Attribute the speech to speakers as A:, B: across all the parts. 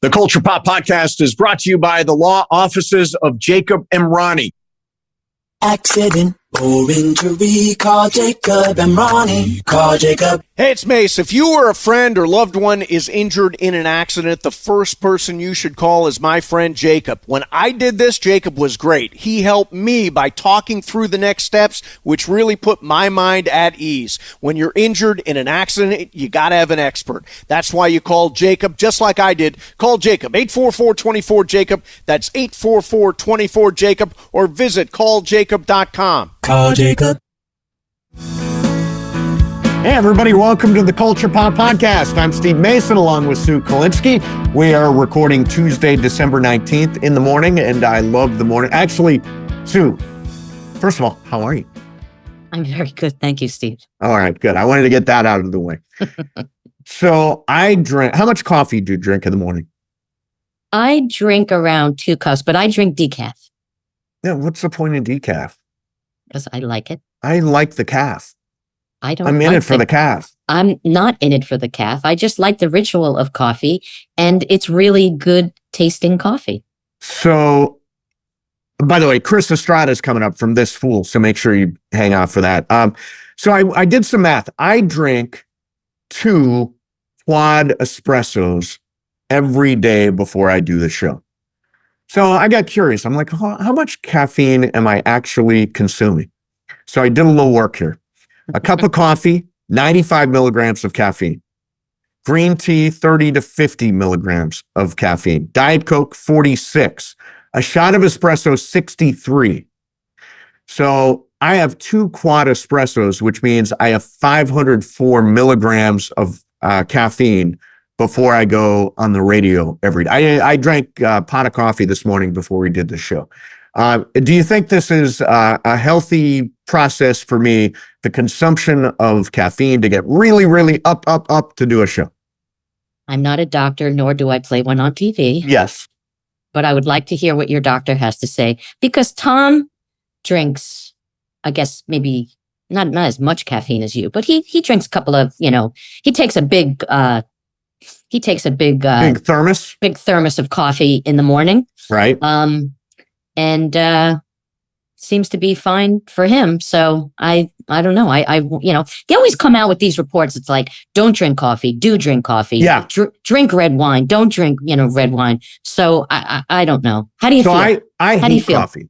A: The Culture Pop Podcast is brought to you by the law offices of Jacob Emrani.
B: Accident or injury, call Jacob Emrani. Call Jacob.
C: Hey, it's Mase. If you or a friend or loved one is injured in an accident, the first person you should call is my friend Jacob. When I did this, Jacob was great. He helped me by talking through the next steps, which really put my mind at ease. When you're injured in an accident, you got to have an expert. That's why you call Jacob, just like I did. Call Jacob, 844-24-JACOB. That's 844-24-JACOB, or visit calljacob.com.
B: Call Jacob.
A: Hey, everybody. Welcome to the Culture Pop Podcast. I'm Steve Mason along with Sue Kolinsky. We are recording Tuesday, December 19th in the morning, and I love the morning. Actually, Sue, first of all, how are you?
D: I'm very good. Thank you, Steve.
A: All right, good. I wanted to get that out of the way. So I drink, how much coffee do you drink in the morning?
D: I drink around 2 cups, but I drink decaf.
A: Yeah, what's the point of decaf?
D: Because I like it.
A: I like the calf.
D: I'm
A: in it for the calf.
D: I'm not in it for the calf. I just like the ritual of coffee, and it's really good tasting coffee.
A: So, by the way, Chris Estrada is coming up from This Fool, so make sure you hang out for that. So I did some math. I drink 2 quad espressos every day before I do the show. So I got curious. I'm like, how much caffeine am I actually consuming? So I did a little work here. A cup of coffee, 95 milligrams of caffeine. Green tea, 30 to 50 milligrams of caffeine. Diet Coke, 46. A shot of espresso, 63. So I have 2 quad espressos, which means I have 504 milligrams of caffeine before I go on the radio every day. I drank a pot of coffee this morning before we did the show. Do you think this is a healthy process for me, the consumption of caffeine to get really, really up to do a show?
D: I'm not a doctor, nor do I play one on TV.
A: Yes.
D: But I would like to hear what your doctor has to say, because Tom drinks, I guess, maybe not as much caffeine as you, but he drinks a couple of, he takes a big thermos of coffee in the morning.
A: Right.
D: And seems to be fine for him. So I don't know. They always come out with these reports. It's like, don't drink coffee, do drink coffee.
A: Yeah.
D: Drink red wine, don't drink, red wine. So I don't know. How do you feel?
A: I hate coffee.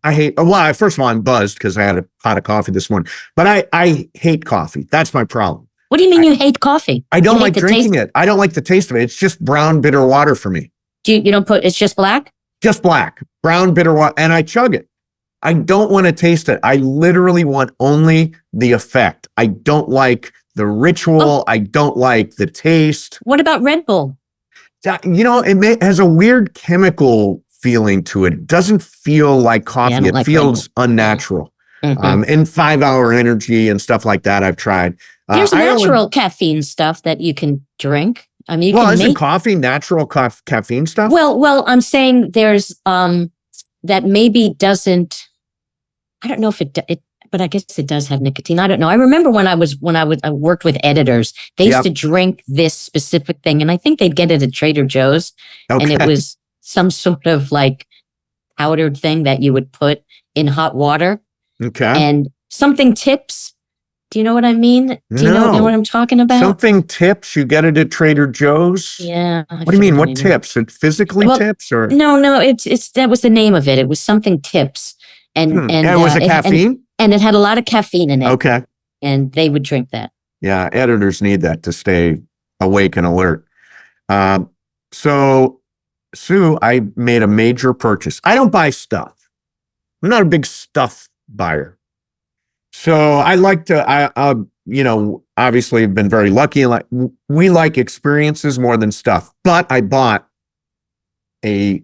A: First of all, I'm buzzed because I had a pot of coffee this morning, but I hate coffee. That's my problem.
D: What do you mean you hate coffee?
A: I don't like drinking it. I don't like the taste of it. It's just brown, bitter water for me.
D: You don't put, it's just black?
A: Just black, brown, bitter water, and I chug it. I don't want to taste it. I literally want only the effect. I don't like the ritual. Oh. I don't like the taste.
D: What about Red Bull?
A: It has a weird chemical feeling to it. It doesn't feel like coffee.
D: Yeah,
A: it feels unnatural.
D: Mm-hmm.
A: And 5-hour energy and stuff like that I've tried.
D: There's natural caffeine stuff that you can drink. I mean,
A: isn't coffee natural caffeine stuff?
D: Well, I'm saying there's that maybe doesn't. I don't know if it, but I guess it does have nicotine. I don't know. I remember when I worked with editors, they used to drink this specific thing, and I think they'd get it at Trader Joe's, and it was some sort of like powdered thing that you would put in hot water.
A: Okay.
D: And something tips. Do you know what I mean? Do you know what I'm talking about?
A: Something tips? You get it at Trader Joe's?
D: Yeah.
A: What do you mean? What tips? It physically tips or?
D: No. It's that was the name of it. It was something tips, and
A: it was a caffeine,
D: and it had a lot of caffeine in it.
A: Okay.
D: And they would drink that.
A: Yeah, editors need that to stay awake and alert. So, Sue, I made a major purchase. I don't buy stuff. I'm not a big stuff buyer. So I like to, obviously have been very lucky. We like experiences more than stuff, but I bought a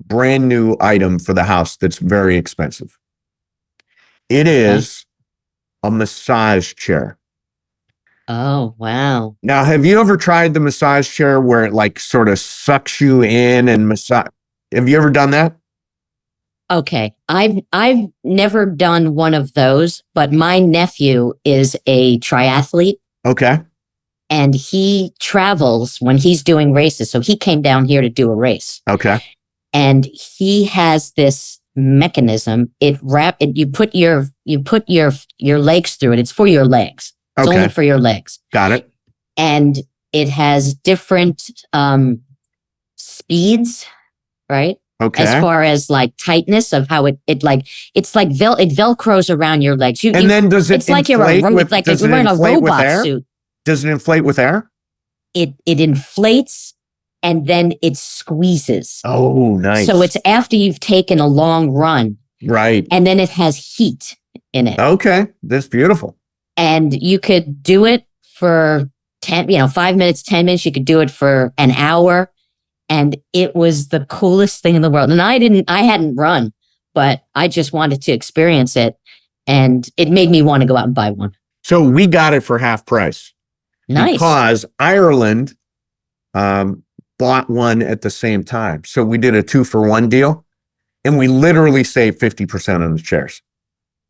A: brand new item for the house that's very expensive. It is a massage chair.
D: Oh, wow.
A: Now, have you ever tried the massage chair where it like sort of sucks you in and massage? Have you ever done that?
D: Okay. I've never done one of those, but my nephew is a triathlete.
A: Okay.
D: and he travels when he's doing races. So he came down here to do a race.
A: Okay.
D: And he has this mechanism. You put your legs through it. It's for your legs. It's
A: Okay.
D: only for your legs.
A: Got it.
D: And it has different speeds, right?
A: Okay.
D: As far as like tightness of how it velcros around your legs.
A: And then does it
D: it's like you're
A: inflate with-
D: like
A: does
D: you're
A: it
D: wearing a
A: inflate with
D: robot
A: air?
D: suit.
A: Does it inflate with air?
D: It inflates and then it squeezes.
A: Oh, nice.
D: So it's after you've taken a long run,
A: right.
D: and then it has heat in it.
A: Okay. That's beautiful.
D: And you could do it for 5 minutes, 10 minutes. You could do it for an hour. And it was the coolest thing in the world. And I hadn't run, but I just wanted to experience it. And it made me want to go out and buy one.
A: So we got it for half price.
D: Nice.
A: Because Ireland bought one at the same time. So we did a 2-for-1 deal, and we literally saved 50% on the chairs.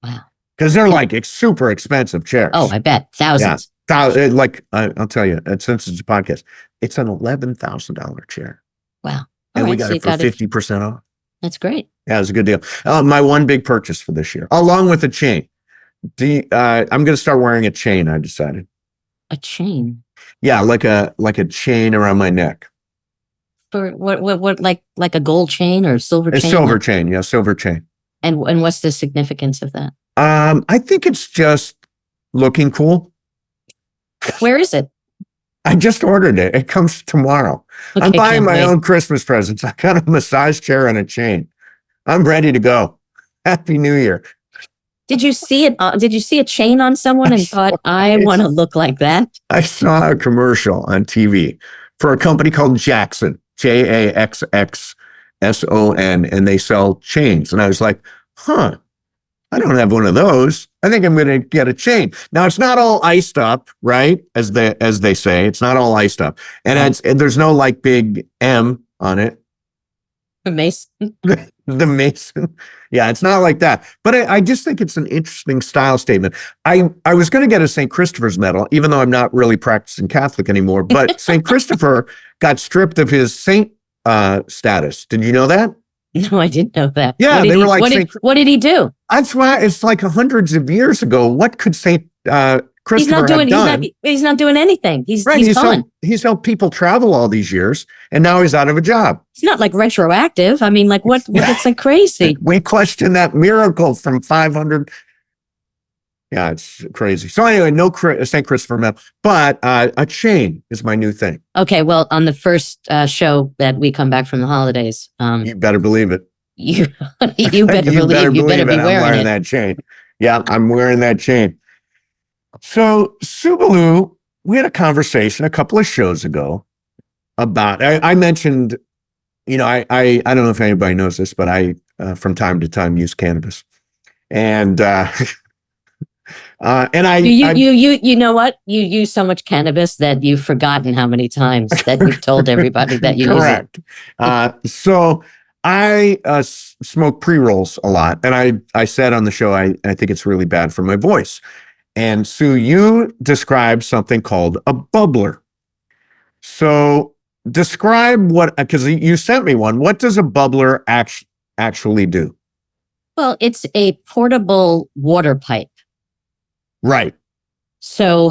D: Wow.
A: Because they're like super expensive chairs.
D: Oh, I bet. Thousands.
A: Yeah. Like, I'll tell you, since it's a podcast, it's an $11,000 chair.
D: Wow.
A: And
D: All
A: we
D: right,
A: got
D: so
A: it
D: you
A: for 50% off.
D: That's great.
A: Yeah, it was a good deal. My one big purchase for this year, along with a chain. I'm going to start wearing a chain, I decided.
D: A chain?
A: Yeah, like a chain around my neck.
D: For what like a gold chain or silver chain?
A: A silver chain, yeah, silver chain.
D: And what's the significance of that?
A: I think it's just looking cool.
D: Where is it?
A: I just ordered it. It comes tomorrow.
D: Okay,
A: I'm buying
D: can't
A: my
D: wait.
A: own Christmas presents. I got a massage chair and a chain. I'm ready to go. Happy New Year.
D: Did you see it? Did you see a chain on someone and thought, I want to look like that?
A: I saw a commercial on TV for a company called Jackson, JAXXSON, and they sell chains. And I was like, I don't have one of those. I think I'm going to get a chain. Now it's not all iced up, right? As they say, it's not all iced up, and there's no like big M on it.
D: The Mason.
A: The Mason. Yeah, it's not like that. But I just think it's an interesting style statement. I was going to get a St. Christopher's medal, even though I'm not really practicing Catholic anymore. But St. Christopher got stripped of his saint status. Did you know that?
D: No, I didn't know that.
A: Yeah, they were like,
D: what did he do?
A: That's why it's like hundreds of years ago. What could St. Christopher have done?
D: He's not doing anything. He's gone.
A: He's helped people travel all these years, and now he's out of a job.
D: It's not like retroactive. I mean, like what? It's like crazy.
A: We question that miracle from 500. Yeah, it's crazy. So anyway, no St. Christopher medal, but a chain is my new thing.
D: Okay, well, on the first show that we come back from the holidays,
A: You better believe it.
D: you better believe you better be
A: I'm
D: wearing it.
A: that chain. Yeah, I'm wearing that chain. So Subaru, we had a conversation a couple of shows ago about. I mentioned, I don't know if anybody knows this, but I from time to time use cannabis, and
D: you know what? You use so much cannabis that you've forgotten how many times that you've told everybody that you use it.
A: Correct. So I smoke pre-rolls a lot, and I said on the show I think it's really bad for my voice. And Sue, you described something called a bubbler. So describe because you sent me one. What does a bubbler actually do?
D: Well, it's a portable water pipe.
A: Right.
D: So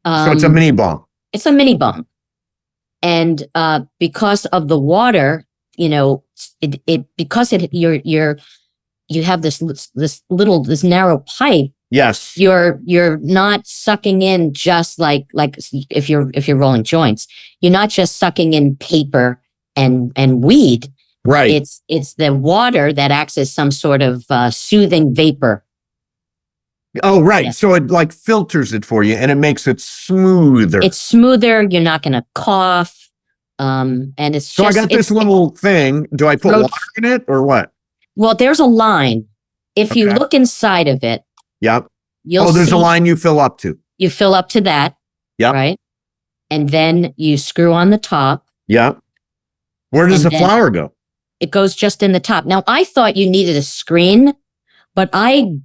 A: it's a mini bong.
D: It's a mini bong. And because of the water, you have this narrow pipe.
A: Yes.
D: You're not sucking in just like if you're rolling joints. You're not just sucking in paper and weed.
A: Right.
D: It's the water that acts as some sort of soothing vapor.
A: Oh, right.
D: Yeah.
A: So it like filters it for you and it makes it smoother.
D: It's smoother. You're not going to cough. And it's
A: so
D: just,
A: I got this little thing. Do I put water in it or what?
D: Well, there's a line. If you look inside of it,
A: yep.
D: There's
A: a line you fill up to.
D: You fill up to that.
A: Yep.
D: Right. And then you screw on the top.
A: Yep. Where does the flower go?
D: It goes just in the top. Now, I thought you needed a screen, but I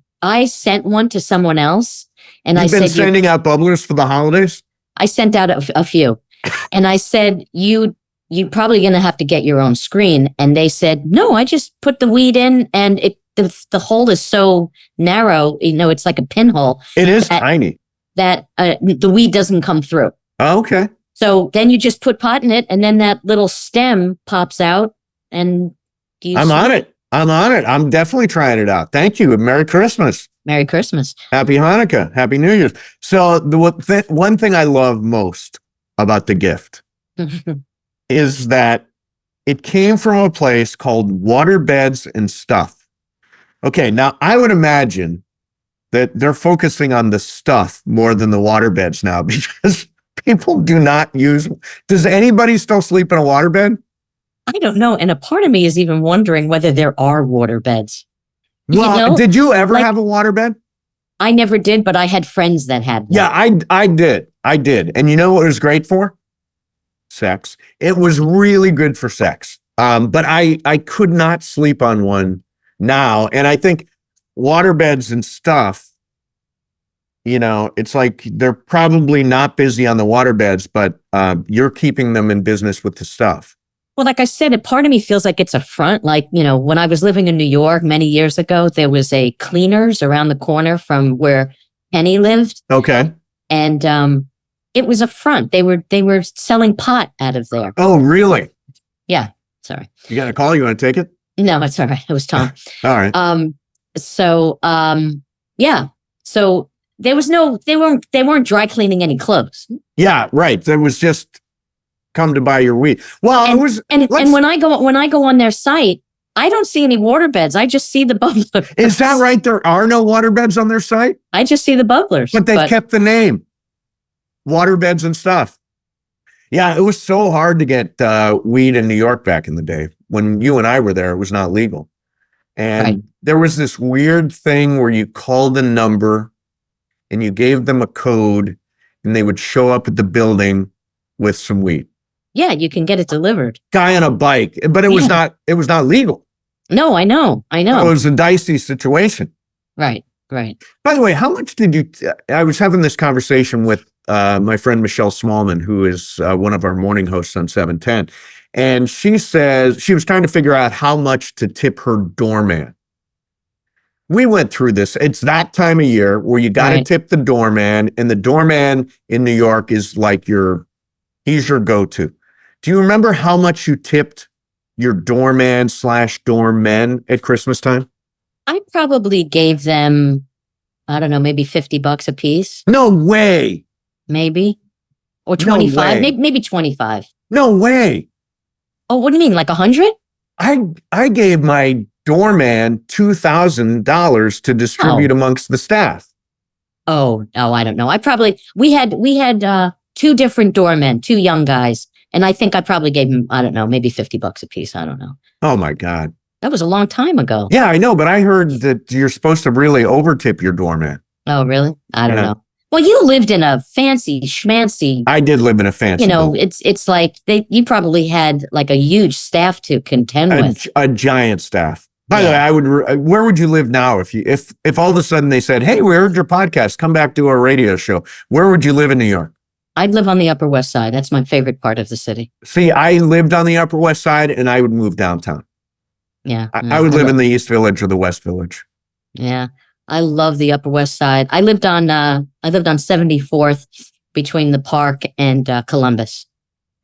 D: sent one to someone else, and
A: You've been sending out bubblers for the holidays?
D: I sent out a few, and I said, you're probably going to have to get your own screen. And they said, no, I just put the weed in, and the hole is so narrow, it's like a pinhole.
A: It is tiny.
D: That the weed doesn't come through.
A: Oh, okay.
D: So then you just put pot in it, and then that little stem pops out, and
A: I'm on it. I'm definitely trying it out. Thank you. And Merry Christmas.
D: Merry Christmas.
A: Happy Hanukkah. Happy New Year's. So the one thing I love most about the gift is that it came from a place called Waterbeds and Stuff. Okay, now I would imagine that they're focusing on the stuff more than the waterbeds now because people do not use. Does anybody still sleep in a waterbed?
D: I don't know. And a part of me is even wondering whether there are water beds.
A: Well, did you ever have a waterbed?
D: I never did, but I had friends that had one.
A: Yeah, I did. And you know what it was great for? Sex. It was really good for sex. But I could not sleep on one now. And I think waterbeds and Stuff, it's like they're probably not busy on the waterbeds, but you're keeping them in business with the stuff.
D: Well, like I said, a part of me feels like it's a front. Like, when I was living in New York many years ago, there was a Cleaners around the corner from where Penny lived.
A: Okay.
D: And it was a front. They were selling pot out of there.
A: Oh, really?
D: Yeah. Sorry.
A: You got a call? You want to take it?
D: No, it's all right. It was Tom.
A: All right.
D: Yeah. So they weren't dry cleaning any clothes.
A: Yeah, right. There was just come to buy your weed. Well,
D: and, and when I go on their site, I don't see any water beds. I just see the bubblers.
A: Is that right? There are no water beds on their site?
D: I just see the bubblers.
A: But they've kept the name. Waterbeds and Stuff. Yeah, it was so hard to get weed in New York back in the day. When you and I were there, it was not legal. And there was this weird thing where you called a number and you gave them a code and they would show up at the building with some weed.
D: Yeah, you can get it delivered.
A: Guy on a bike, but it was not legal.
D: No, I know.
A: It was a dicey situation.
D: Right.
A: By the way, how much did you, I was having this conversation with my friend Michelle Smallman, who is one of our morning hosts on 710. And she says she was trying to figure out how much to tip her doorman. We went through this. It's that time of year where you got to tip the doorman, and the doorman in New York is like he's your go-to. Do you remember how much you tipped your doorman / doormen at Christmas time?
D: I probably gave them, I don't know, maybe $50 a piece.
A: No way.
D: Maybe. Or 25, maybe 25.
A: No way.
D: Oh, what do you mean? Like 100?
A: I gave my doorman $2,000 to distribute amongst the staff.
D: Oh, I don't know. We had 2 different doormen, 2 young guys. And I think I probably gave them, I don't know, maybe $50 a piece. I don't know.
A: Oh my God.
D: That was a long time ago.
A: Yeah, I know. But I heard that you're supposed to really overtip your doorman.
D: Oh, really? I don't know. Well, you lived in a fancy schmancy.
A: I did live in a fancy. Building.
D: It's like you probably had like a huge staff to contend with.
A: A giant staff. By the way, where would you live now if all of a sudden they said, "Hey, we heard your podcast. Come back to our radio show." Where would you live in New York?
D: I'd live on the Upper West Side. That's my favorite part of the city.
A: See, I lived on the Upper West Side, and I would move downtown.
D: Yeah,
A: I would live in the East Village or the West Village.
D: Yeah. I love the Upper West Side. I lived on 74th between the Park and Columbus.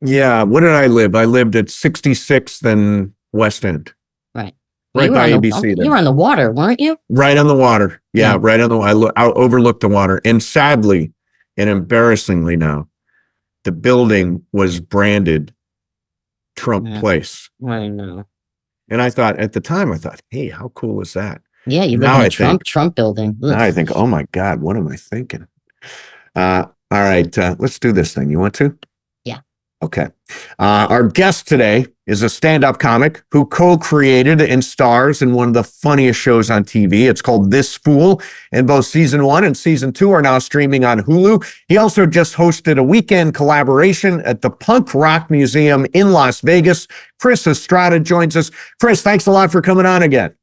A: Yeah, where did I live? I lived at 66th and West End.
D: Right.
A: Right by ABC.
D: You were on the water, weren't you?
A: Right on the water. Yeah, right on the water. I overlooked the water. And sadly and embarrassingly now, the building was branded Trump Place.
D: I know.
A: And at the time, I thought, hey, how cool is that?
D: Yeah, you live in a Trump building. Ugh.
A: Now I think, oh my God, what am I thinking? All right, let's do this thing. You want to?
D: Yeah.
A: Okay. Our guest today is a stand-up comic who co-created and stars in one of the funniest shows on TV. It's called This Fool, and both season 1 and season 2 are now streaming on Hulu. He also just hosted a weekend collaboration at the Punk Rock Museum in Las Vegas. Chris Estrada joins us. Chris, thanks a lot for coming on again.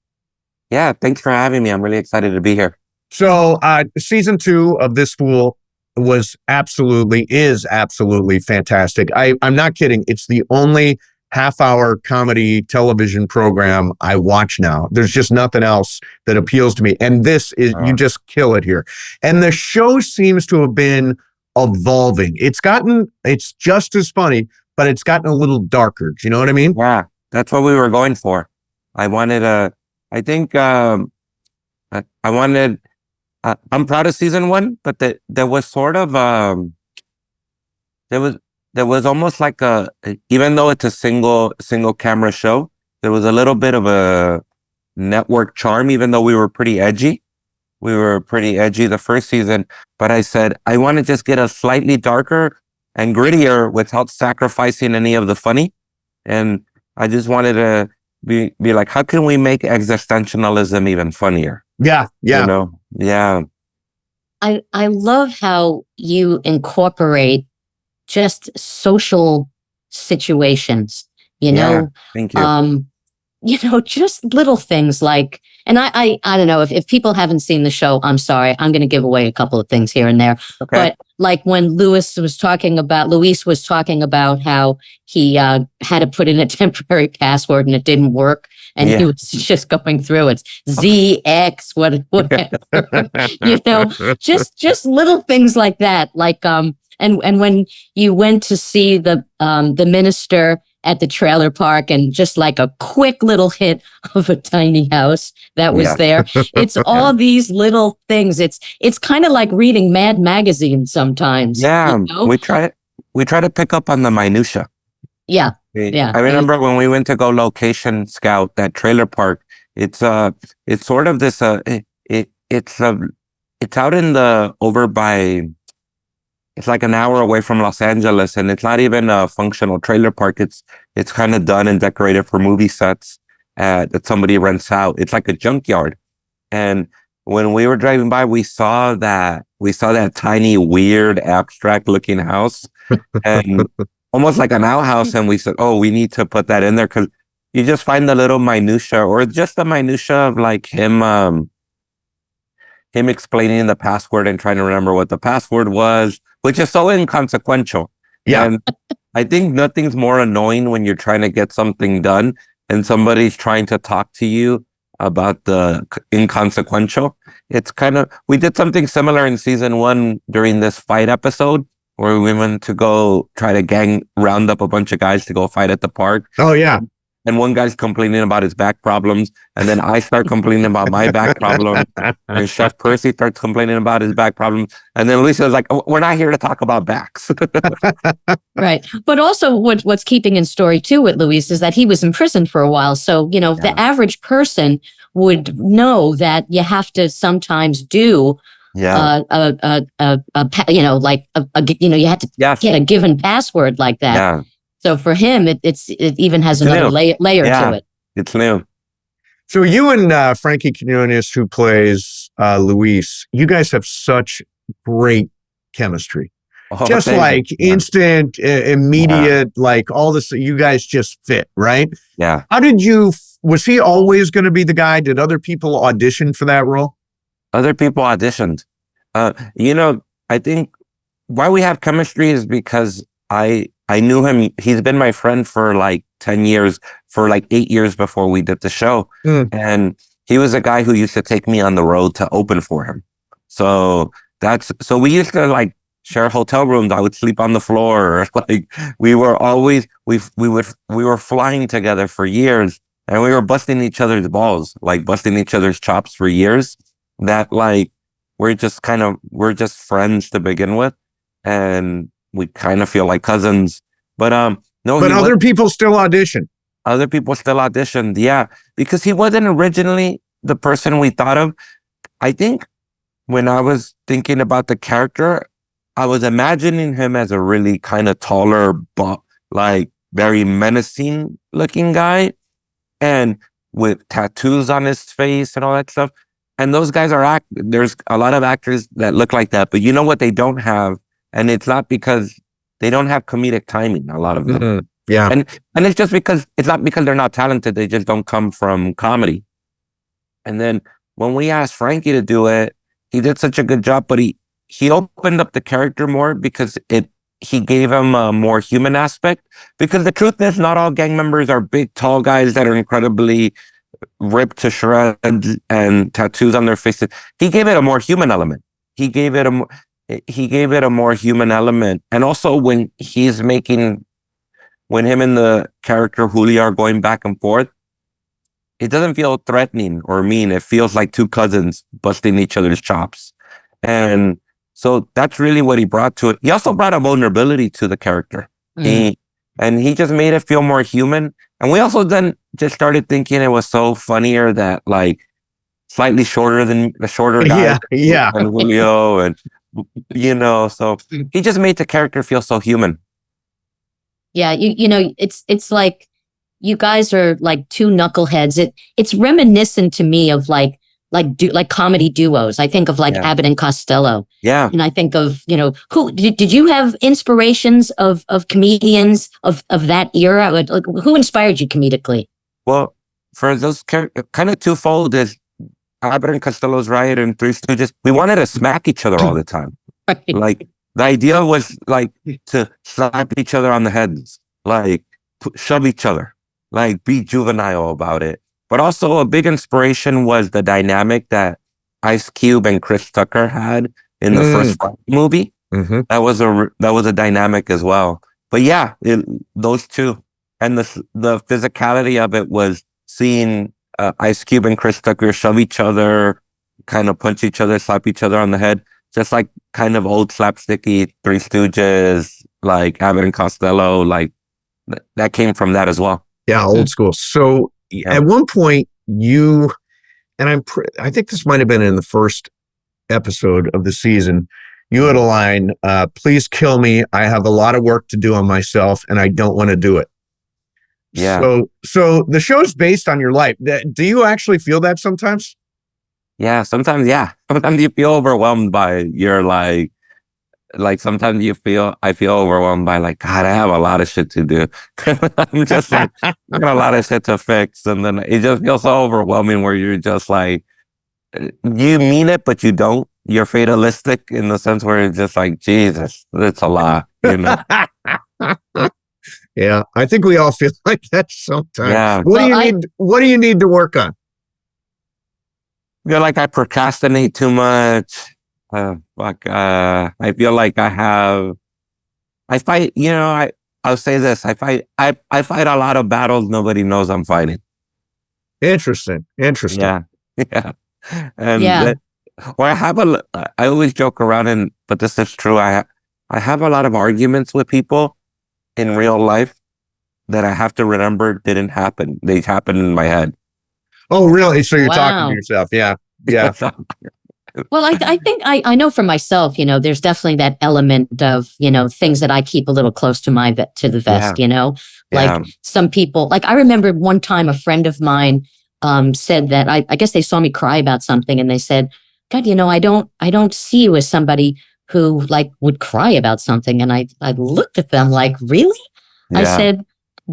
E: Yeah, thanks for having me. I'm really excited to be here.
A: So season 2 of This Fool is absolutely fantastic. I'm not kidding. It's the only half-hour comedy television program I watch now. There's just nothing else that appeals to me. And this is, you just kill it here. And the show seems to have been evolving. It's just as funny, but it's gotten a little darker. Do you know what I mean?
E: Yeah, that's what we were going for. I wanted I'm proud of season 1, but there was sort of, there was almost like even though it's a single camera show, there was a little bit of a network charm, even though we were pretty edgy. We were pretty edgy the first season, but I said, I want to just get a slightly darker and grittier without sacrificing any of the funny. And I just wanted to be like, how can we make existentialism even funnier?
A: Yeah.
E: You know? Yeah.
D: I love how you incorporate just social situations, you know,
E: thank you.
D: Just little things like, and I don't know if people haven't seen the show, I'm sorry, I'm going to give away a couple of things here and there.
E: Okay.
D: But like when Luis was talking about how he had to put in a temporary password and it didn't work. And he was just going through it's ZX, whatever, just little things like that. Like, and when you went to see the minister at the trailer park and just like a quick little hit of a tiny house that was there. It's all these little things. It's kind of like reading Mad Magazine sometimes.
E: Yeah.
D: You know?
E: We try to pick up on the minutia.
D: Yeah. Yeah.
E: I remember when we went to go location scout that trailer park, it's sort of this, it's out in it's like an hour away from Los Angeles, and it's not even a functional trailer park. It's kind of done and decorated for movie sets that somebody rents out. It's like a junkyard. And when we were driving by, we saw that tiny, weird, abstract looking house and almost like an outhouse. And we said, oh, we need to put that in there, because you just find the little minutia, or just the minutia of like him explaining the password and trying to remember what the password was, which is so inconsequential.
A: Yeah.
E: And I think nothing's more annoying when you're trying to get something done and somebody's trying to talk to you about the inconsequential. It's kind of, we did something similar in season 1 during this fight episode, where we went to go try to round up a bunch of guys to go fight at the park.
A: Oh, yeah.
E: And one guy's complaining about his back problems. And then I start complaining about my back problem. And Chef Percy starts complaining about his back problems. And then Lisa's like, oh, we're not here to talk about backs.
D: Right. But also what's keeping in story too with Luis is that he was in prison for a while. So, the average person would know that you have to sometimes do you had to get a given password like that.
E: Yeah.
D: So for him, it even has another layer to it.
E: It's new.
A: So you and Frankie Quinones, who plays Luis, you guys have such great chemistry.
E: Oh,
A: just like instant, immediate, like all this, you guys just fit, right?
E: Yeah.
A: Was he always going to be the guy? Did other people audition for that role?
E: Other people auditioned. I think why we have chemistry is because I knew him. He's been my friend for like 10 years, for like 8 years before we did the show. And he was a guy who used to take me on the road to open for him. So we used to like share hotel rooms. I would sleep on the floor. Like we were always, we were flying together for years, and we were busting each other's balls, like busting each other's chops for years. That like, we're just friends to begin with. And we kind of feel like cousins, but no.
A: But other people still audition.
E: Other people still auditioned, yeah, because he wasn't originally the person we thought of. I think when I was thinking about the character, I was imagining him as a really kind of taller, like very menacing looking guy, and with tattoos on his face and all that stuff. And those guys there's a lot of actors that look like that, but you know what they don't have? And it's not because they don't have comedic timing, a lot of them.
A: Mm-hmm. Yeah.
E: And it's just because, it's not because they're not talented. They just don't come from comedy. And then when we asked Frankie to do it, he did such a good job, but he opened up the character more because he gave him a more human aspect. Because the truth is, not all gang members are big, tall guys that are incredibly ripped to shreds and tattoos on their faces. He gave it a more human element. He gave it a more human element. And also when him and the character Julio are going back and forth, it doesn't feel threatening or mean. It feels like two cousins busting each other's chops. And so that's really what he brought to it. He also brought a vulnerability to the character. He just made it feel more human. And we also then just started thinking it was so funnier that like slightly shorter than the shorter guy.
A: Yeah.
E: And Julio and, so he just made the character feel so human.
D: Yeah. It's like you guys are like two knuckleheads. It's reminiscent to me of like comedy duos. I think of like Abbott and Costello.
E: Yeah.
D: And I think of, who did you have inspirations of comedians of that era? Like, who inspired you comedically?
E: Well, for those kind of twofold is Abbott and Costello's Riot and Three Stooges. We wanted to smack each other all the time.
D: Right.
E: Like the idea was like to slap each other on the heads, like shove each other, like be juvenile about it. But also a big inspiration was the dynamic that Ice Cube and Chris Tucker had in the first movie.
A: Mm-hmm.
E: That was a dynamic as well. But yeah, those two, and the physicality of it was seeing Ice Cube and Chris Tucker shove each other, kind of punch each other, slap each other on the head, just like kind of old slapsticky Three Stooges, like Abbott and Costello, like that came from that as well.
A: Yeah, old school. So at one point, I think this might have been in the first episode of the season, you had a line, please kill me. I have a lot of work to do on myself and I don't want to do it.
E: Yeah.
A: So the show's based on your life. Do you actually feel that sometimes?
E: Yeah, sometimes, yeah. Sometimes you feel overwhelmed by your sometimes I feel overwhelmed by like, God, I have a lot of shit to do. I'm just like, I got a lot of shit to fix. And then it just feels so overwhelming where you're just like, you mean it, but you don't. You're fatalistic in the sense where it's just like, Jesus, it's a lot,
A: Yeah, I think we all feel like that sometimes.
E: Yeah.
A: What do you need to work on?
E: I feel like I procrastinate too much. I feel like I fight, I'll say this. I fight a lot of battles nobody knows I'm fighting.
A: Interesting.
E: Yeah. Yeah. And I always joke around but this is true. I have a lot of arguments with people in real life that I have to remember didn't happen. They happened in my head.
A: Oh, really? So you're talking to yourself. Yeah. Yeah.
D: Well, I think I know for myself, there's definitely that element of, things that I keep a little close to the vest, like some people, like I remember one time a friend of mine said that I guess they saw me cry about something and they said, God, I don't see you as somebody who like would cry about something. And I looked at them like, really?
E: Yeah.
D: I said,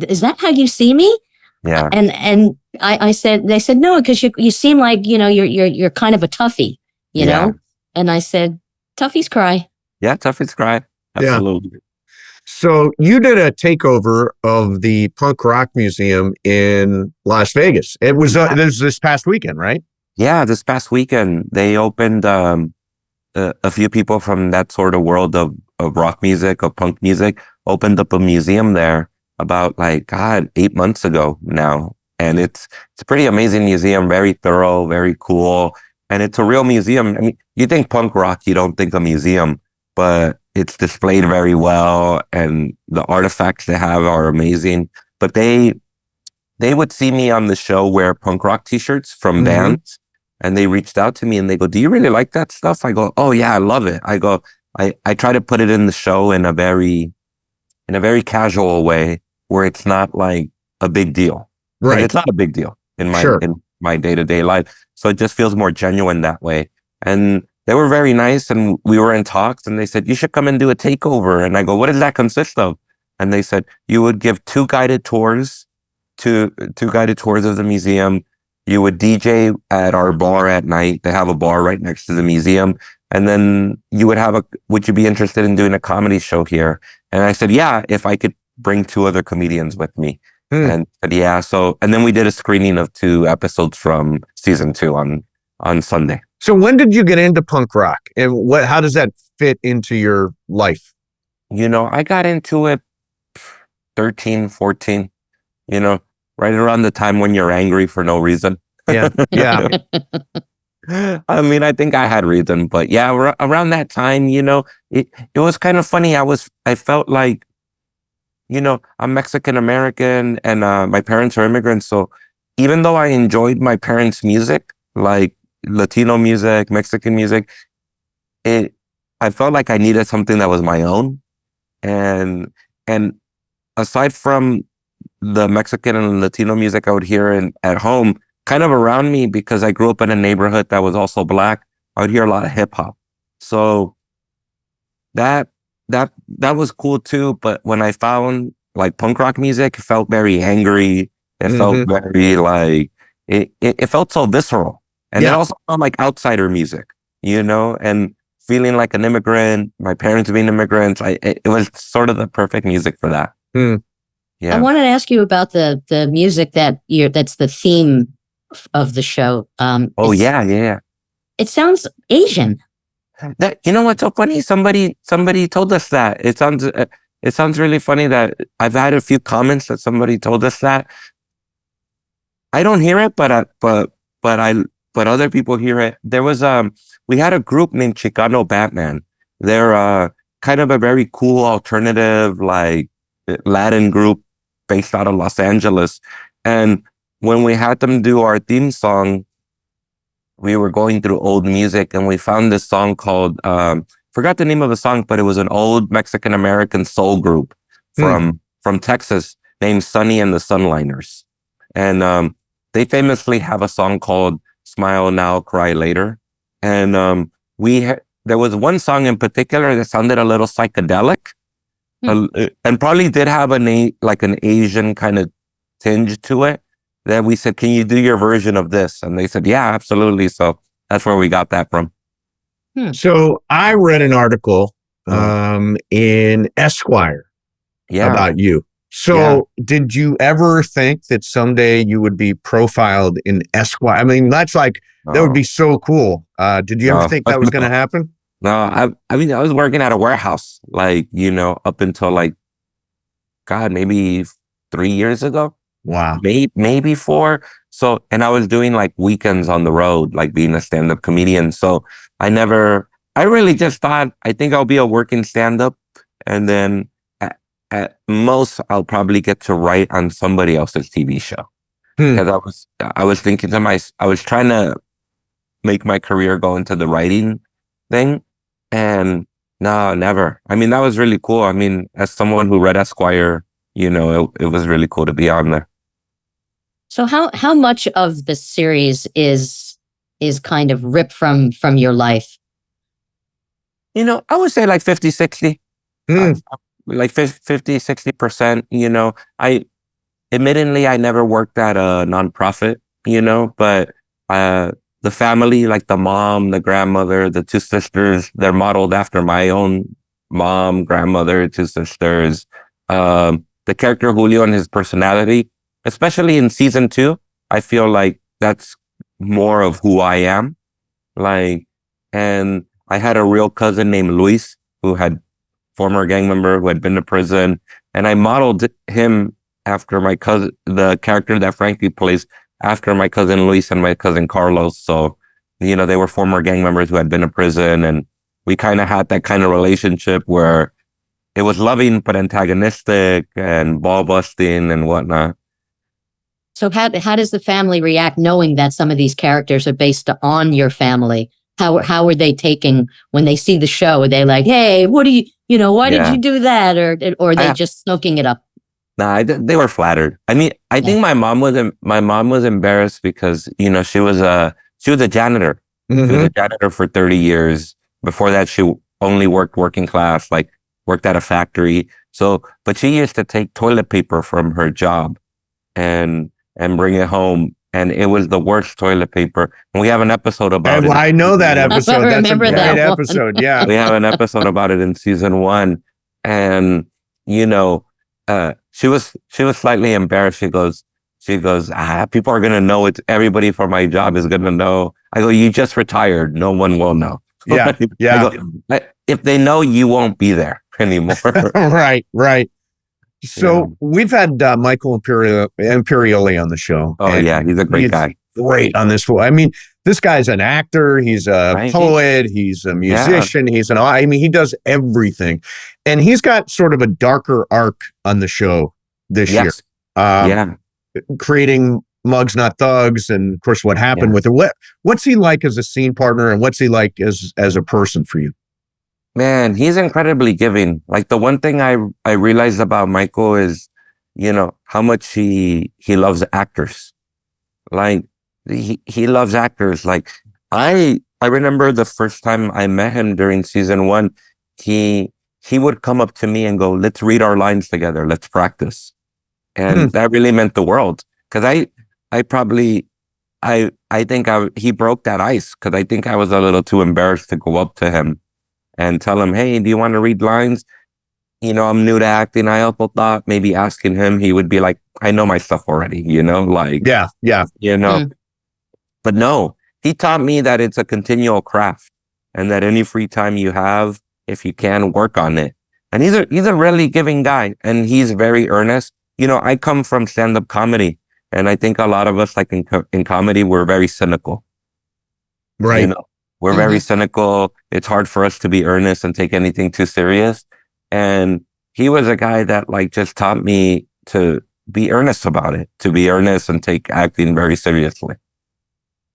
D: is that how you see me?
E: Yeah.
D: And I said, they said, no, because you seem like, you're kind of a toughie. know? And I said, toughies cry.
E: Yeah, toughies cry. Absolutely. Yeah.
A: So you did a takeover of the Punk Rock Museum in Las Vegas. It was this past weekend, right?
E: Yeah, this past weekend. They opened a few people from that sort of world of rock music, of punk music, opened up a museum there about 8 months ago now. And it's a pretty amazing museum, very thorough, very cool. And it's a real museum. I mean, you think punk rock, you don't think a museum, but it's displayed very well. And the artifacts they have are amazing. But they would see me on the show wear punk rock t-shirts from bands. And they reached out to me and they go, do you really like that stuff? I go, oh yeah, I love it. I go, I try to put it in the show in a very casual way where it's not like a big deal.
A: Right.
E: Like, it's not a big deal in my day-to-day life. So it just feels more genuine that way. And they were very nice and we were in talks and they said, you should come and do a takeover. And I go, what does that consist of? And they said, you would give two guided tours of the museum. You would DJ at our bar at night. They have a bar right next to the museum And then would you be interested in doing a comedy show here? And I said, yeah, if I could bring 2 other comedians with me. And said, yeah. So, and then we did a screening of 2 episodes from season 2 on Sunday.
A: So when did you get into punk rock, and how does that fit into your life?
E: I got into it 13, 14, right around the time when you're angry for no reason.
A: Yeah. Yeah.
E: I mean, I think I had reason, but yeah, around that time, it was kind of funny. I felt like, I'm Mexican American and my parents are immigrants. So even though I enjoyed my parents' music, like Latino music, Mexican music, I felt like I needed something that was my own. And aside from the Mexican and Latino music I would hear at home, kind of around me, because I grew up in a neighborhood that was also Black, I would hear a lot of hip hop. So that was cool too. But when I found like punk rock music, it felt very angry. It felt very like, it felt so visceral. And it also felt like outsider music, and feeling like an immigrant, my parents being immigrants, it was sort of the perfect music for that. Yeah.
D: I wanted to ask you about the music that's the theme of the show.
E: Yeah.
D: It sounds Asian.
E: What's so funny? Somebody told us that. It sounds really funny that I've had a few comments that somebody told us that. I don't hear it, but other people hear it. There was we had a group named Chicano Batman. They're kind of a very cool alternative, like Latin group based out of Los Angeles. And when we had them do our theme song, we were going through old music and we found this song called, forgot the name of the song, but it was an old Mexican American soul group from Texas named Sonny and the Sunliners. And they famously have a song called Smile Now, Cry Later. And there was one song in particular that sounded a little psychedelic and probably did have an Asian kind of tinge to it, that we said, can you do your version of this? And they said, yeah, absolutely. So that's where we got that from.
A: So I read an article in Esquire about you. So did you ever think that someday you would be profiled in Esquire? I mean, that would be so cool. Did you ever think that was going to happen?
E: No, I mean, I was working at a warehouse, up until maybe 3 years ago.
A: Wow.
E: Maybe 4. So, and I was doing weekends on the road, being a stand-up comedian. So I really just thought, I think I'll be a working stand-up. And then at most, I'll probably get to write on somebody else's TV show. Because I was thinking I was trying to make my career go into the writing thing. And no, never. I mean, that was really cool. I mean, as someone who read Esquire, it was really cool to be on there.
D: So how much of the series is kind of ripped from your life?
E: I would say 50, 60. 50, 60%, admittedly, I never worked at a nonprofit, but the family, the mom, the grandmother, the 2 sisters, they're modeled after my own mom, grandmother, 2 sisters. The character Julio and his personality, especially in season 2, I feel like that's more of who I am. And I had a real cousin named Luis, who had former gang member who had been to prison. And I modeled him after my cousin, the character that Frankie plays, after my cousin Luis and my cousin Carlos. So, they were former gang members who had been to prison. And we kind of had that kind of relationship where it was loving, but antagonistic and ball busting and whatnot.
D: So how does the family react knowing that some of these characters are based on your family? How are they taking when they see the show? Are they like, hey, what do why did you do that? Or are they just soaking it up?
E: Nah, they were flattered. I mean, I think my mom was embarrassed because, she was a janitor. She was a janitor for 30 years. Before that, she only working class, worked at a factory. So, but she used to take toilet paper from her job and bring it home and it was the worst toilet paper. And we have an episode about it.
A: I know that episode. That's a
D: remember
A: great
D: that one.
A: episode. Yeah.
E: We have an episode about it in season 1, and you know, she was slightly embarrassed. She goes, people are gonna know it. Everybody for my job is gonna know. I go, you just retired. No one will know.
A: Yeah. Yeah.
E: I go, if they know, you won't be there anymore.
A: Right. So we've had Michael Imperioli on the show.
E: Oh yeah, he's a great guy.
A: Great on this. I mean, this guy's an actor. He's a poet. He's a musician. Yeah. He does everything, and he's got sort of a darker arc on the show this year. Creating Mugs Not Thugs, and of course, what happened with it. What's he like as a scene partner, and what's he like as a person for you?
E: Man, he's incredibly giving. Like, the one thing I realized about Michael is, how much he loves actors. Like, he loves actors. Like, I remember the first time I met him during season 1, he would come up to me and go, let's read our lines together. Let's practice. And that really meant the world. Cause I think he broke that ice. Cause I think I was a little too embarrassed to go up to him and tell him, hey, do you want to read lines? I'm new to acting. I also thought maybe asking him, he would be like, I know my stuff already, like, But no, he taught me that it's a continual craft, and that any free time you have, if you can, work on it. And he's a really giving guy, and he's very earnest. I come from stand-up comedy, and I think a lot of us, like in comedy, we're very cynical.
A: Right.
E: We're very cynical. It's hard for us to be earnest and take anything too serious. And he was a guy that just taught me to be earnest about it, to be earnest and take acting very seriously.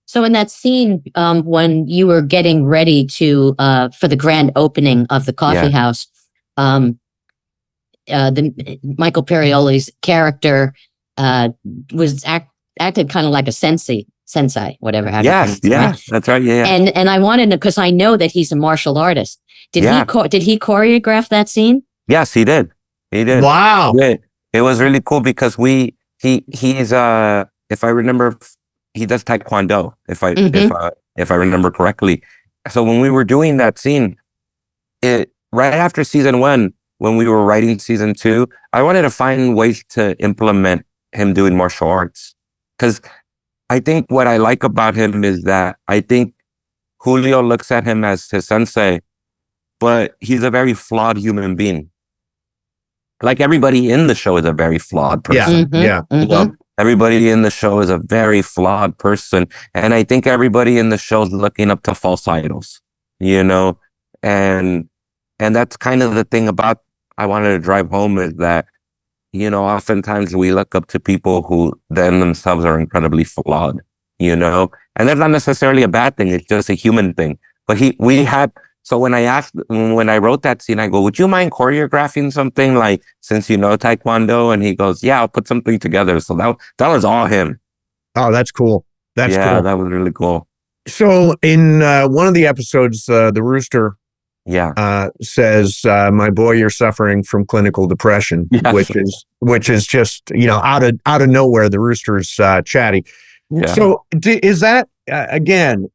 D: So in that scene, when you were getting ready to for the grand opening of the coffee house, the Michael Imperioli's character was acted kind of like a sensei, whatever.
E: Yes, that's right. Yeah.
D: And I wanted to, because I know that he's a martial artist. Did he choreograph that scene? Yes,
E: he did.
A: Wow.
E: It was really cool because he's if I remember, he does taekwondo, if I remember correctly. So when we were doing that scene, right after season 1, when we were writing season 2, I wanted to find ways to implement him doing martial arts. Because I think what I like about him is that I think Julio looks at him as his sensei, but he's a very flawed human being. Like, everybody in the show is a very flawed person. Everybody in the show is a very flawed person. And I think everybody in the show is looking up to false idols, and that's kind of the thing about, I wanted to drive home, is that, oftentimes we look up to people who then themselves are incredibly flawed, and that's not necessarily a bad thing. It's just a human thing. But so when I wrote that scene, I go, would you mind choreographing something, like, since taekwondo? And he goes, yeah, I'll put something together. So that was all him.
A: Oh, that's cool. That's cool.
E: That was really cool.
A: So in one of the episodes, the rooster says, my boy, you're suffering from clinical depression, which is just, out of nowhere, the rooster's chatty. Yeah. So is that, again,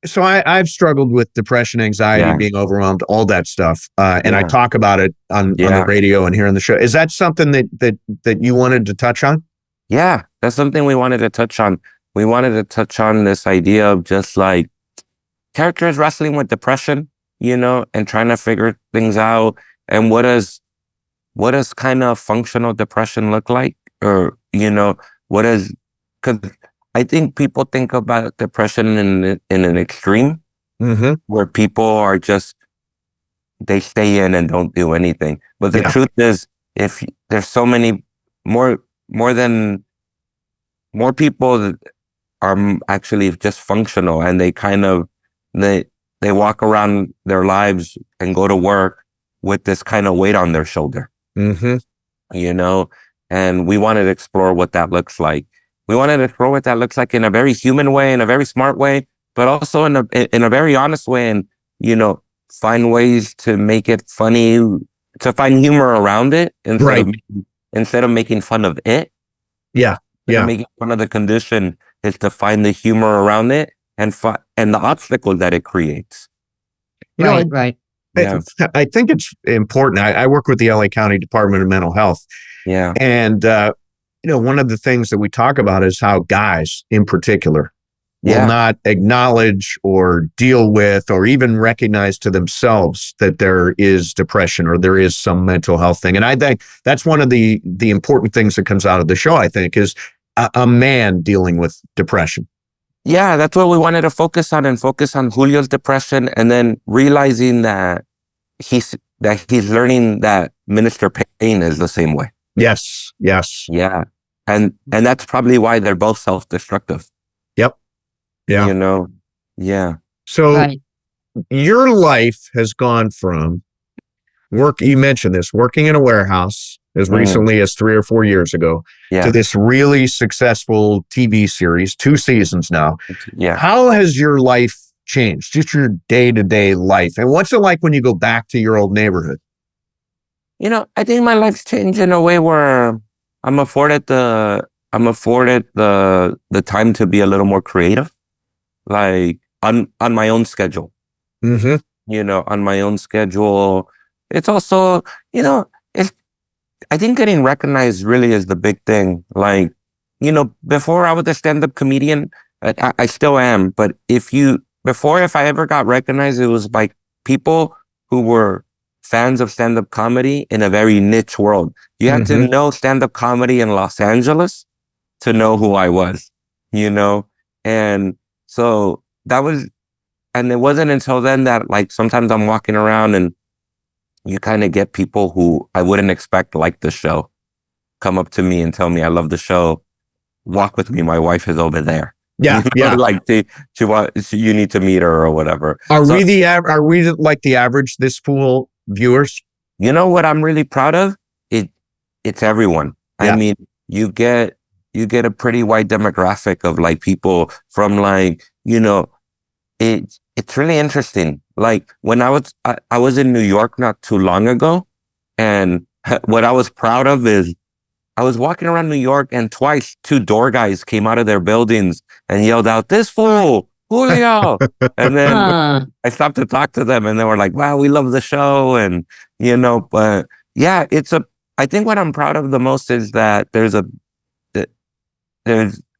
A: so I've struggled with depression, anxiety, being overwhelmed, all that stuff. And I talk about it on the radio and here on the show. Is that something that you wanted to touch on?
E: Yeah, that's something we wanted to touch on. We wanted to touch on this idea of just like characters wrestling with depression, and trying to figure things out. And what does kind of functional depression look like? Or, because I think people think about depression in an extreme, where people are just, they stay in and don't do anything. But the truth is, if there's so many more people that are actually just functional, and they kind of, they walk around their lives and go to work with this kind of weight on their shoulder, and we wanted to explore what that looks like. We wanted to explore what that looks like in a very human way, in a very smart way, but also in a very honest way, and, find ways to make it funny, to find humor around it instead of making fun of it.
A: Yeah. Yeah.
E: Making fun of the condition is to find the humor around it and the obstacle that it creates.
A: You know,
D: Right.
E: Yeah.
A: I think it's important. I work with the LA County Department of Mental Health.
E: Yeah.
A: And, one of the things that we talk about is how guys in particular will
E: Yeah.
A: not acknowledge or deal with or even recognize to themselves that there is depression or there is some mental health thing. And I think that's one of the important things that comes out of the show, I think, is a man dealing with depression.
E: Yeah, that's what we wanted to focus on, and focus on Julio's depression, and then realizing that he's learning that Minister Payne is the same way.
A: Yes.
E: Yeah. And that's probably why they're both self-destructive.
A: Yep. Yeah.
E: Yeah.
A: So
D: Right.
A: your life has gone from you mentioned this, working in a warehouse as recently as 3 or 4 years ago,
E: Yeah.
A: to this really successful TV series, 2 seasons now.
E: Yeah.
A: How has your life changed? Just your day-to-day life. And what's it like when you go back to your old neighborhood?
E: I think my life's changed in a way where I'm afforded the time to be a little more creative, like on my own schedule.
A: Mm-hmm.
E: On my own schedule. It's also, I think getting recognized really is the big thing. Like, before I was a stand-up comedian, I still am, but if I ever got recognized, it was by people who were fans of stand-up comedy in a very niche world. You had to know stand-up comedy in Los Angeles to know who I was, and so and it wasn't until then that, like, sometimes I'm walking around and you kind of get people who I wouldn't expect like the show come up to me and tell me I love the show. Walk with me. My wife is over there.
A: Yeah. Yeah.
E: Like you need to meet her or whatever.
A: Are we like the average this fool viewers?
E: You know what I'm really proud of? It's everyone.
A: Yeah.
E: I mean, you get a pretty wide demographic of, like, people from, like, it's really interesting. Like, when I was in New York not too long ago, and what I was proud of is I was walking around New York, and twice 2 door guys came out of their buildings and yelled out, "This fool, Julio!" And then I stopped to talk to them, and they were like, "Wow, we love the show." And but yeah, I think what I'm proud of the most is that there's a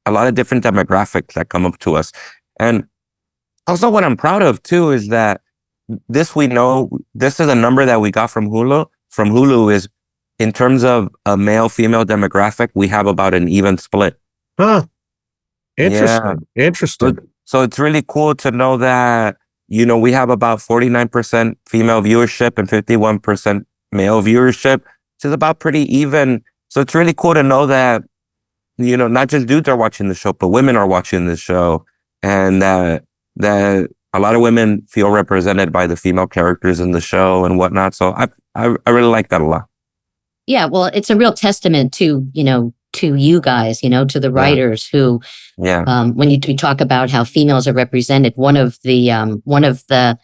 E: lot of different demographics that come up to us. And also, what I'm proud of too is that this is a number that we got from Hulu. Is, in terms of a male-female demographic, we have about an even split.
A: Huh. Interesting.
E: Yeah.
A: Interesting.
E: So it's really cool to know that, we have about 49% female viewership and 51% male viewership, which is about pretty even. So it's really cool to know that, not just dudes are watching the show, but women are watching the show, and that a lot of women feel represented by the female characters in the show and whatnot. So I really like that a lot.
D: Yeah, well, it's a real testament to you guys, to the writers who, when you talk about how females are represented, one of the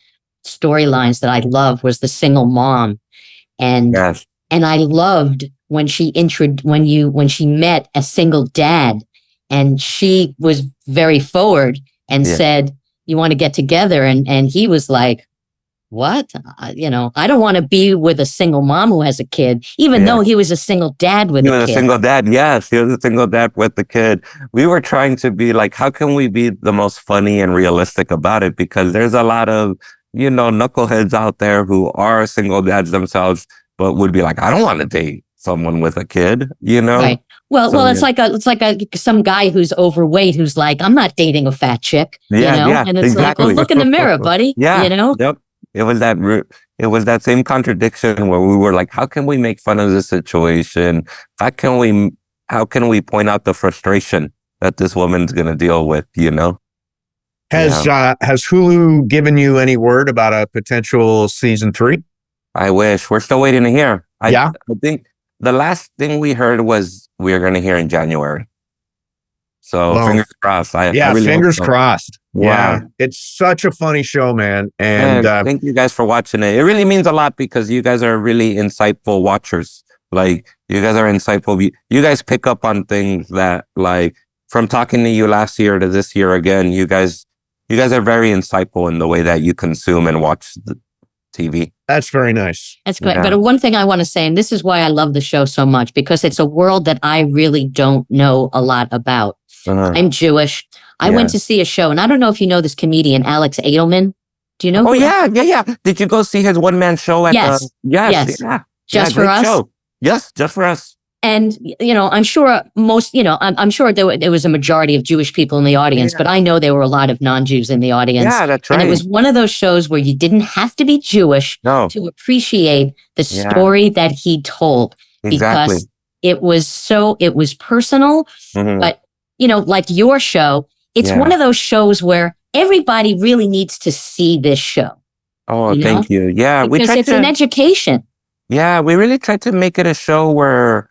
D: storylines that I loved was the single mom, and I loved when she met a single dad, and she was very forward and said, "You want to get together?" And he was like, "What? I don't want to be with a single mom who has a kid," even though he was a single dad with a kid.
E: He was a single dad. Yes, he was a single dad with the kid. We were trying to be like, how can we be the most funny and realistic about it? Because there's a lot of, knuckleheads out there who are single dads themselves, but would be like, I don't want to date someone with a kid,
D: Right. Well, it's like some guy who's overweight who's like, I'm not dating a fat chick, and it's like, well, look in the mirror, buddy.
E: Yep. It was that same contradiction where we were like, how can we make fun of this situation? How can we point out the frustration that this woman's going to deal with, Has
A: Hulu given you any word about a potential season 3?
E: I wish. We're still waiting to hear. I think the last thing we heard was we are going to hear in January. So fingers crossed. I really
A: fingers crossed.
E: Wow.
A: Yeah, it's such a funny show, man. And
E: thank you guys for watching it. It really means a lot because you guys are really insightful watchers. Like, You guys are insightful. You guys pick up on things that, like, from talking to you last year to this year again, you guys are very insightful in the way that you consume and watch the TV.
A: That's very nice.
D: That's good.
E: Yeah.
D: But one thing I want to say, and this is why I love the show so much, because it's a world that I really don't know a lot about.
E: Uh-huh.
D: I'm Jewish. I went to see a show, and I don't know if you know this comedian, Alex Adelman. Do you know?
E: Oh, yeah. Did you go see his one-man show at
D: Yes.
E: Yes. Yeah.
D: Just for
E: great
D: us?
E: show. Yes, just for us.
D: And, I'm sure I'm sure there was a majority of Jewish people in the audience, but I know there were a lot of non-Jews in the audience.
E: Yeah, that's right.
D: And it was one of those shows where you didn't have to be Jewish
E: No,
D: to appreciate the
E: Yeah.
D: story that he told.
E: exactly.
D: Because it was personal,
E: Mhm.
D: but, like your show, it's
E: Yeah.
D: one of those shows where everybody really needs to see this show.
E: Oh,
D: you
E: thank you. Yeah, we
D: Because
E: tried
D: it's an education.
E: Yeah, we really tried to make it a show where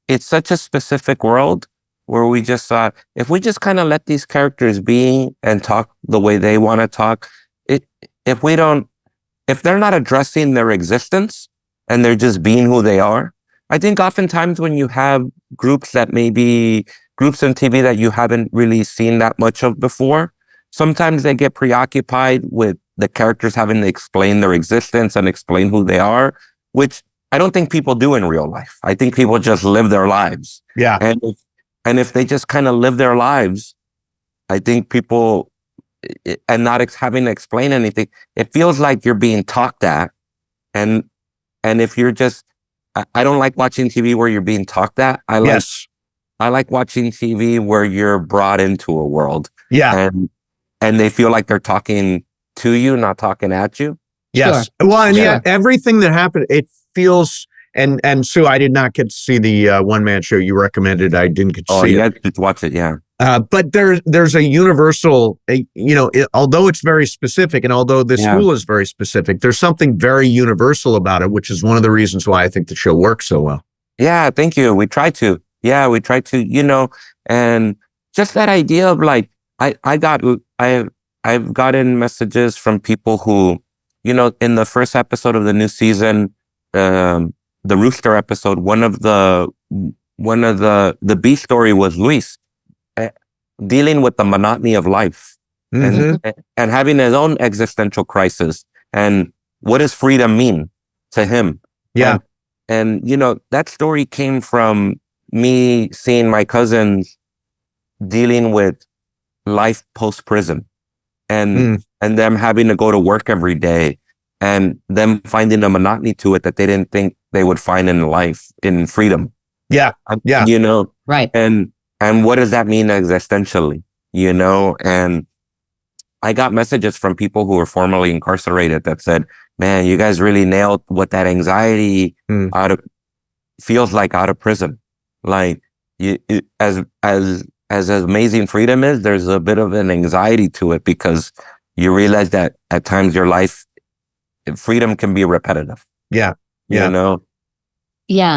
E: it's such a specific world where we just thought if we just kind of let these characters be and talk the way they want to talk, if they're not addressing their existence and they're just being who they are, I think oftentimes when you have groups that maybe groups in TV that you haven't really seen that much of before, sometimes they get preoccupied with the characters having to explain their existence and explain who they are, which I don't think people do in real life. I think people just live their lives.
A: Yeah.
E: And if they just kind of live their lives, I think people, and not having to explain anything, it feels like you're being talked at. And if you're just, I don't like watching TV where you're being talked at. I like watching TV where you're brought into a world.
A: Yeah.
E: And they feel like they're talking to you, not talking at you.
A: Yes.
D: Sure.
A: Well, and
D: Sure.
A: yet everything that happened, it feels, and Sue, I did not get to see the one-man show you recommended. I didn't get to see
E: yeah,
A: it.
E: just watch it. Yeah.
A: But there's a universal, although it's very specific, and although this school is very specific, there's something very universal about it, which is one of the reasons why I think the show works so well.
E: Yeah, thank you. We try to. Yeah, we try to, and just that idea of like, I've gotten messages from people who, in the first episode of the new season, the Rooster episode, one of the B story was Luis dealing with the monotony of life and having his own existential crisis. And what does freedom mean to him?
A: Yeah.
E: And that story came from me seeing my cousins dealing with life post prison and them having to go to work every day and them finding a monotony to it that they didn't think they would find in life, in freedom.
A: Yeah. Yeah.
D: Right.
E: And what does that mean existentially? And I got messages from people who were formerly incarcerated that said, man, you guys really nailed what that anxiety feels like out of prison. Like as amazing freedom is, there's a bit of an anxiety to it because you realize that at times your life, freedom can be repetitive.
A: Yeah.
D: Yeah.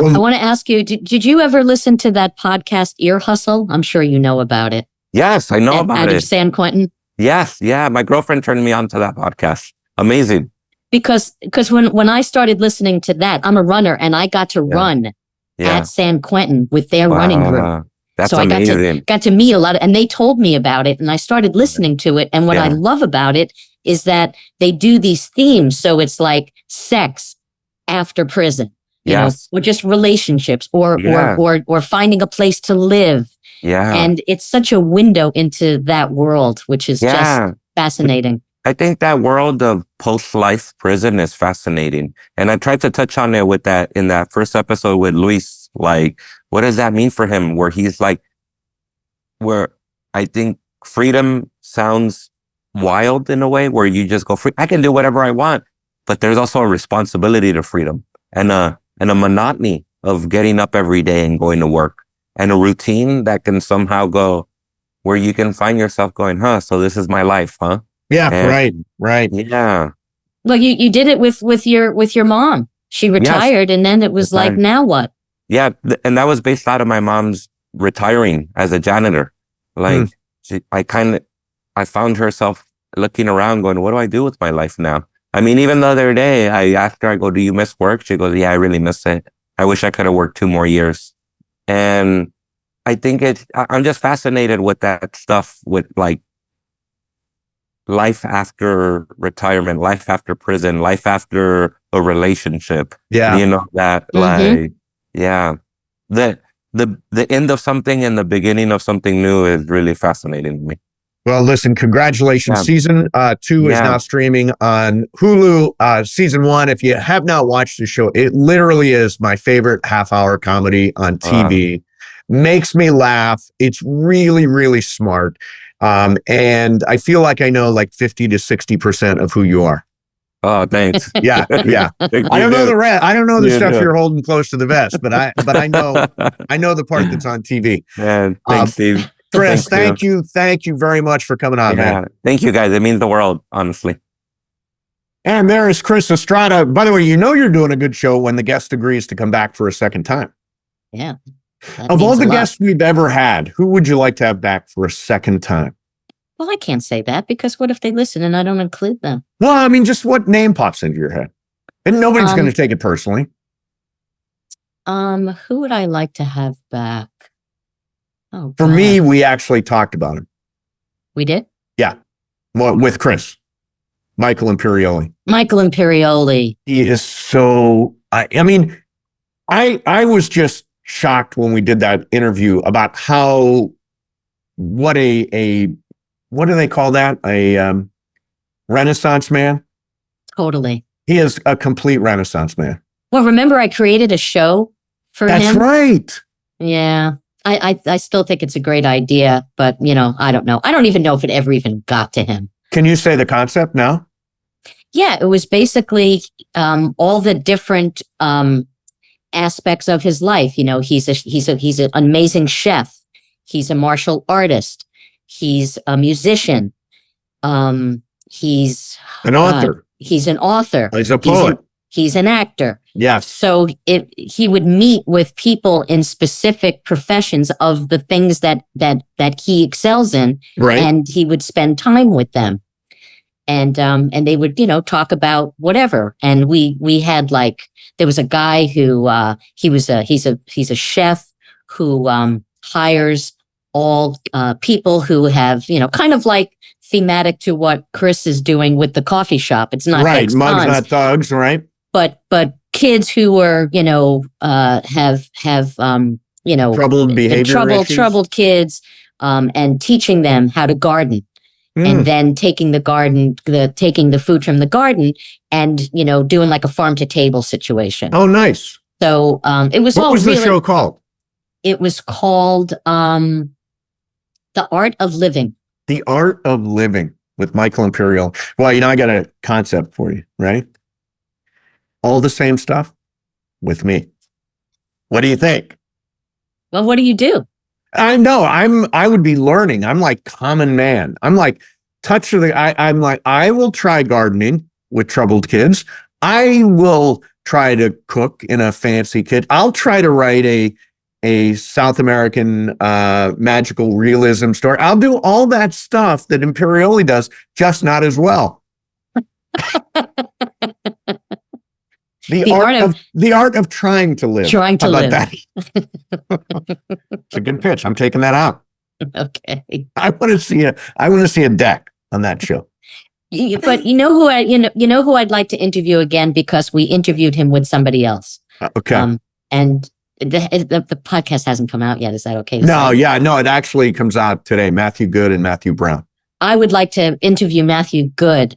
A: Well,
D: I want to ask you, did you ever listen to that podcast, Ear Hustle? I'm sure you know about it.
E: Yes, I know about
D: out
E: it.
D: of San Quentin.
E: Yes. Yeah. My girlfriend turned me on to that podcast. Amazing.
D: Because when I started listening to that, I'm a runner and I got to run at San Quentin with their running group.
E: That's
D: so
E: amazing.
D: I got to meet a lot and they told me about it and I started listening to it. And what I love about it is that they do these themes. So it's like sex after prison, you know, or just relationships or finding a place to live.
E: Yeah.
D: And it's such a window into that world, which is just fascinating.
E: I think that world of post-life prison is fascinating. And I tried to touch on it with that in that first episode with Luis. Like, what does that mean for him? Where he's like, where I think freedom sounds wild in a way where you just go free. I can do whatever I want, but there's also a responsibility to freedom and a monotony of getting up every day and going to work and a routine that can somehow go where you can find yourself going, so this is my life, huh?
A: Yeah. And, right.
E: Yeah.
D: Well, you did it with your mom. She retired and then it was like, now what?
E: Yeah. And that was based out of my mom's retiring as a janitor. Like I found herself looking around going, what do I do with my life now? I mean, even the other day I asked her, I go, do you miss work? She goes, yeah, I really miss it. I wish I could have worked 2 more years. And I think I'm just fascinated with that stuff, with like life after retirement, life after prison, life after a relationship.
A: Yeah.
E: You know, that like, yeah, the end of something and the beginning of something new is really fascinating to me.
A: Well, listen, congratulations.
E: Yeah.
A: Season 2 is now streaming on Hulu. Season 1, if you have not watched the show, it literally is my favorite half-hour comedy on TV. Makes me laugh. It's really, really smart. And I feel like I know like 50 to 60% of who you are.
E: Oh, thanks.
A: Yeah, yeah. I don't know the rest. I don't know the stuff you're holding close to the vest, but I know the part that's on TV.
E: Man, thanks, Steve.
A: Chris, thank you very much for coming on, man.
E: Thank you, guys. It means the world, honestly.
A: And there is Chris Estrada. By the way, you know you're doing a good show when the guest agrees to come back for a second time.
D: Yeah.
A: Of all the guests we've ever had, who would you like to have back for a second time?
D: Well, I can't say that because what if they listen and I don't include them?
A: Well, I mean, just what name pops into your head? And nobody's going to take it personally.
D: Who would I like to have back? Oh,
A: for me, we actually talked about him.
D: We did?
A: Yeah. Well, with Chris. Michael Imperioli.
D: Michael Imperioli.
A: He is so, I mean, I was just shocked when we did that interview about how, what do they call that? A Renaissance man?
D: Totally.
A: He is a complete Renaissance man.
D: Well, remember I created a show for him?
A: That's right.
D: Yeah. I still think it's a great idea, but you know, I don't know. I don't even know if it ever even got to him.
A: Can you say the concept now?
D: Yeah, it was basically all the different aspects of his life. You know, he's an amazing chef. He's a martial artist. He's a musician. He's
A: an author.
D: He's an author.
A: He's a poet.
D: He's an actor.
A: Yes.
D: So he would meet with people in specific professions of the things that he excels in,
A: right? And
D: he would spend time with them, and they would, you know, talk about whatever. And we had like, there was a guy who he's a chef who hires all people who have, you know, kind of like thematic to what Chris is doing with the coffee shop. It's not
A: right, mugs, not thugs, right?
D: But kids who were, you know, have you know,
A: troubled behavior,
D: troubled kids, and teaching them how to garden, and then taking the food from the garden, and you know, doing like a farm to table situation.
A: Oh, nice.
D: So it was.
A: What was the show called?
D: It was called The Art of Living.
A: The Art of Living with Michael Imperioli. Well, you know, I got a concept for you, right? All the same stuff with me. What do you think?
D: Well, what do you do?
A: I know I would be learning. I'm like common man. I'm like I'm like, I will try gardening with troubled kids. I will try to cook in a fancy kitchen. I'll try to write a South American magical realism story. I'll do all that stuff that Imperioli does, just not as well. The art of trying to live.
D: Trying to live.
A: That? It's a good pitch. I'm taking that out.
D: Okay.
A: I want to see a deck on that show.
D: But you know who I'd like to interview again, because we interviewed him with somebody else.
A: Okay.
D: And the podcast hasn't come out yet. Is that okay?
A: No, yeah, no, it actually comes out today. Matthew Good and Matthew Brown.
D: I would like to interview Matthew Good.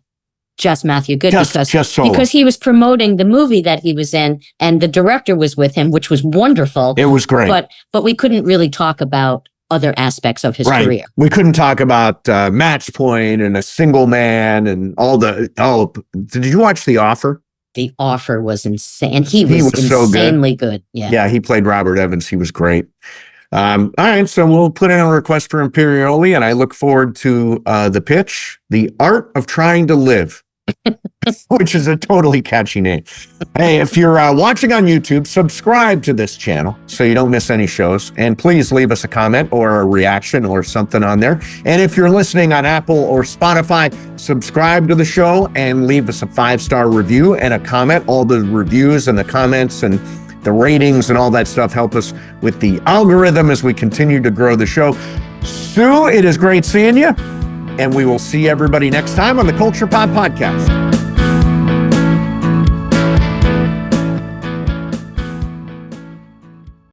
D: Just Matthew Good, because he was promoting the movie that he was in, and the director was with him, which was wonderful.
A: It was great.
D: But we couldn't really talk about other aspects of his career.
A: We couldn't talk about Match Point and A Single Man and all the. Oh, did you watch The Offer?
D: The Offer was insane. He was insanely good. Yeah.
A: Yeah, he played Robert Evans. He was great. All right, so we'll put in a request for Imperioli, and I look forward to the pitch, The Art of Trying to Live, which is a totally catchy name. Hey, if you're watching on YouTube, subscribe to this channel so you don't miss any shows, and please leave us a comment or a reaction or something on there. And if you're listening on Apple or Spotify, subscribe to the show and leave us a 5-star review and a comment. All the reviews and the comments and the ratings and all that stuff help us with the algorithm as we continue to grow the show. Sue, it is great seeing you, and we will see everybody next time on the Culture Pod Podcast.